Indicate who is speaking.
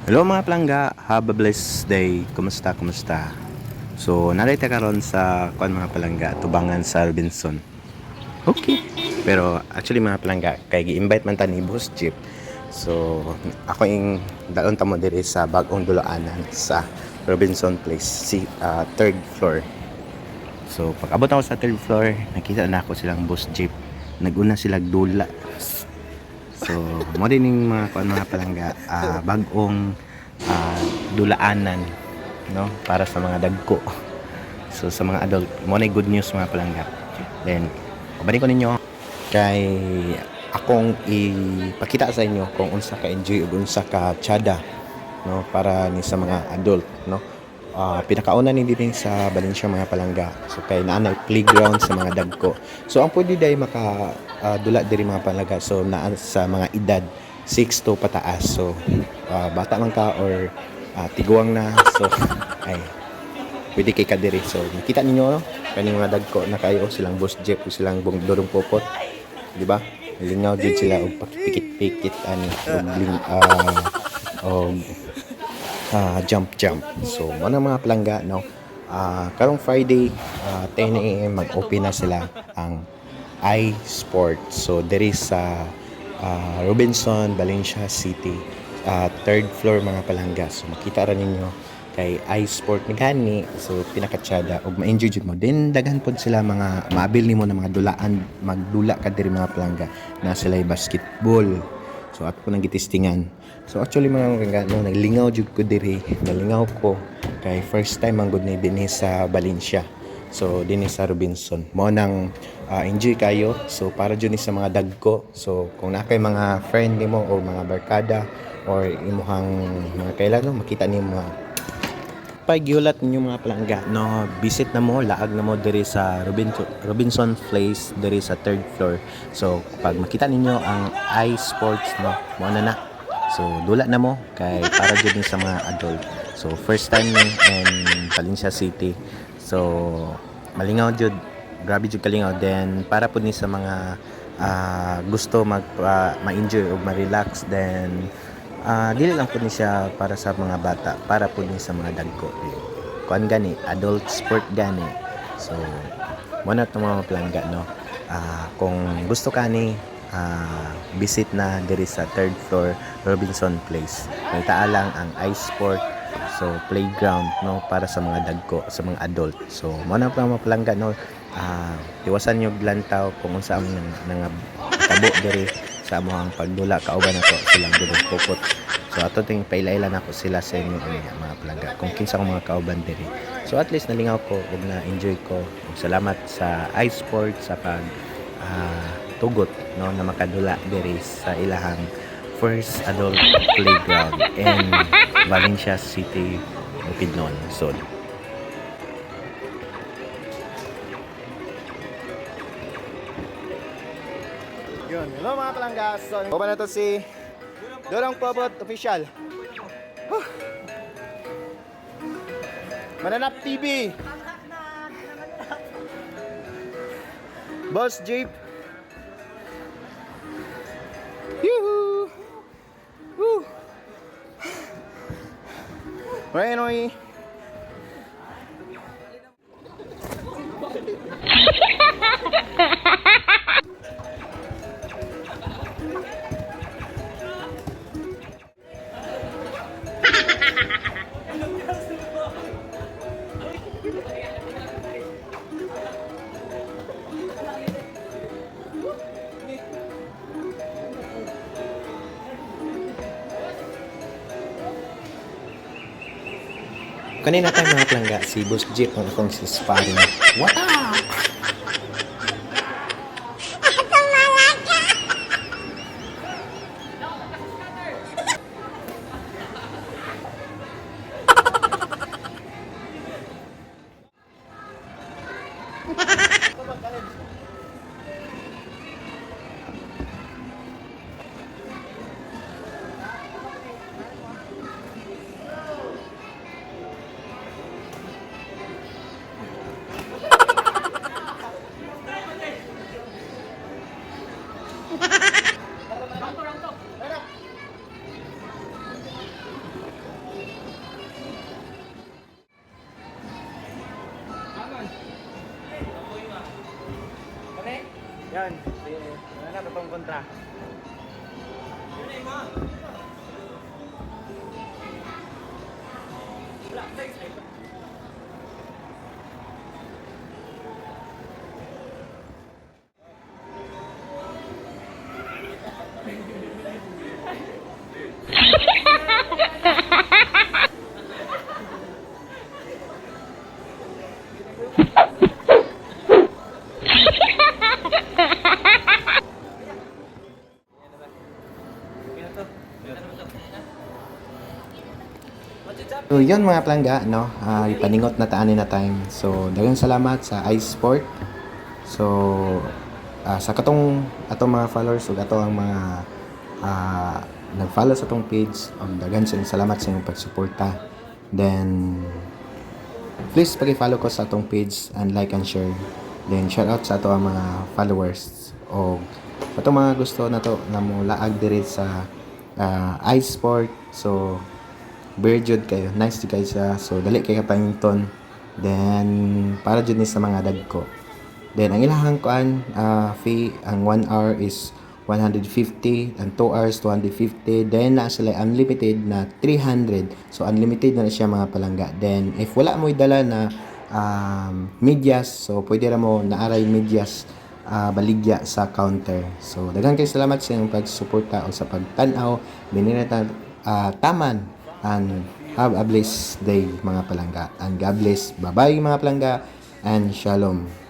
Speaker 1: Hello mga plangga, have a blessed day. Kumusta? So, narito karon sa mga palangga, tubangan sa Robinson. Okay. Pero actually mga palangga, kay gi-invite man ta ni Boss Jeep. So, ako yung dalon ta mo diri sa bagong dulaanan sa Robinson Place, third floor. So, pag abot ako sa third floor, nakita na ako silang Boss Jeep. Naguna sila dula. So, mo din yung mga palangga, bagong dulaanan, no, para sa mga dagko. So sa mga adult, mo na good news mga palangga. Then, kabalik ko ninyo kay akong ipakita sa inyo kung unsa ka enjoy ug unsa ka tsada, no, para ni sa mga adult, no. Pinakauna ni din sa Valencia mga palangga. So kay naanay playground sa mga dagko. So ang pwede day maka dula diri mga palangga. So naa sa mga edad 6 to pataas. So bata man ka or tiguang na. So ay pwede kay kadiri. So nakita ninyo, no, kaning mga dagko na kayo silang Boss Jeep o silang Durong Popot, di ba? Lingaw gid sila og pakipikit-pikit ani og jump. So mo na mga palangga, no. Karong Friday 10 AM mag-open na sila ang iSports. So there is sa Robinson, Valencia City, third floor mga palangga. So makita ra ninyo kay iSport ni gani. So pinakatsada og ma-enjoy jud mo. Then daghan pod sila mga maabil nimo na mga dulaan, magdula ka diri mga palangga. Na sila basketball. So ato ko nang gitistingan. So actually mga palangga, no, naglingaw jud ko diri. Nalingaw ko kay first time ang good ni dinhi sa Valencia. So dinhi sa Robinson. Mo nang enjoy kayo. So para jud ni sa mga dagko. So kung na kay mga friend nimo o mga barkada or imuhang mga kailan, no, makita nimo paggiulat ninyo mga palangga, no, visit na mo, laag na mo diri sa Robinson Place diri sa third floor. So pag makita ninyo ang iSports, no, mo na. So dula na mo kay para jud ni sa mga adult. So first time in Valencia City. So malingaw jud, grabe jud kalingaw. Then para pud ni sa mga gusto ma-enjoy o ma-relax, then dili lang po ni siya para sa mga bata, para po ni sa mga dagko. Kuan gani, adult sport gani. So mo na itong mga palangga, no. Kung gusto ka ni visit na diri sa third floor Robinson Place. May lang ang iSport, so playground, no, para sa mga dagko, sa mga adult. So mo na mga palangga, no. Iwasan nyo glantaw kung unsa ang tabo diri sa among pagdula. Kauban ako silang Durong Popot. So ato ting pailailan ako sila sa inyo mga palangga kung kinsa akong mga kauban diri. So at least nalingaw ko ug na enjoy ko. Ug salamat sa iSport sa pag tugot, no, na makadula diri sa ilahang first adult playground in Valencia City, Bukidnon. So yun. Hello mga palangga. So, baba na to si Durong Popot Official. Mananap TV. Boss Jeep. Yuhu. Woo. Renoy. Kanina tayo mga palangga, si Boss Jeep ang akong si sparring. What up? Yan. Wala na katong kontra. So yun mga plangga, no? Ipaningot na taan na time. So daghang salamat sa iSport. So sa katong atong mga followers ug ato ang mga nag-follow sa atong page, daghan salamat sa inyong pagsuporta. Then please paki-follow ko sa atong page and like and share. Then shout out sa ato ang mga followers o atong mga gusto na to na mo laag diri sa iSport. So bear jud kayo, nice jud kayo siya, so dali kay kapangton. Then para jud ni sa mga dagko, then ang ilahang kuan fee, ang 1 hour is 150 and 2 hours 250, then na sila unlimited na 300, so unlimited na siya mga palangga. Then if wala mo dala na medyas, so pwede ra mo naaray medyas baligya sa counter. So daghan kay salamat sa inyong pagsuporta o sa pagtan-aw binirata taman. And have a blessed day mga palangga. And God bless. Bye-bye mga palangga. And shalom.